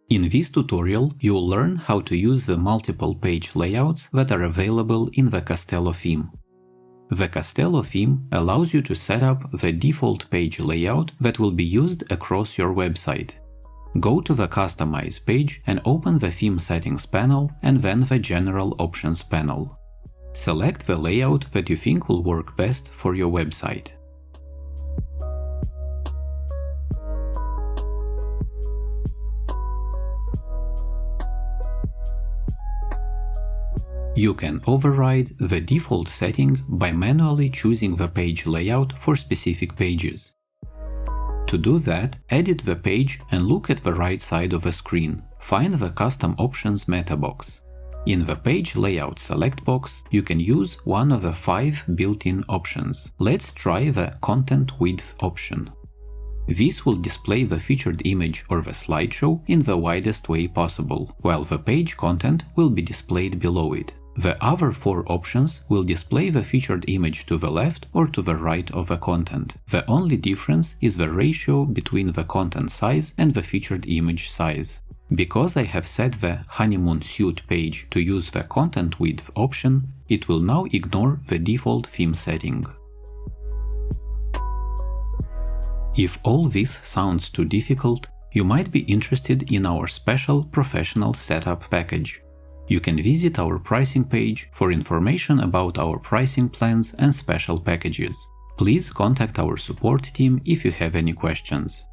In this tutorial, you'll learn how to use the multiple page layouts that are available in the Castello theme. The Castello theme allows you to set up the default page layout that will be used across your website. Go to the Customize page and open the Theme Settings panel and then the General Options panel. Select the layout that you think will work best for your website. You can override the default setting by manually choosing the page layout for specific pages. To do that, edit the page and look at the right side of the screen. Find the Custom Options meta box. In the Page Layout Select box, you can use one of the 5 built-in options. Let's try the Content Width option. This will display the featured image or the slideshow in the widest way possible, while the page content will be displayed below it. The other 4 options will display the featured image to the left or to the right of the content. The only difference is the ratio between the content size and the featured image size. Because I have set the Honeymoon Suite page to use the Content Width option, it will now ignore the default theme setting. If all this sounds too difficult, you might be interested in our special professional setup package. You can visit our pricing page for information about our pricing plans and special packages. Please contact our support team if you have any questions.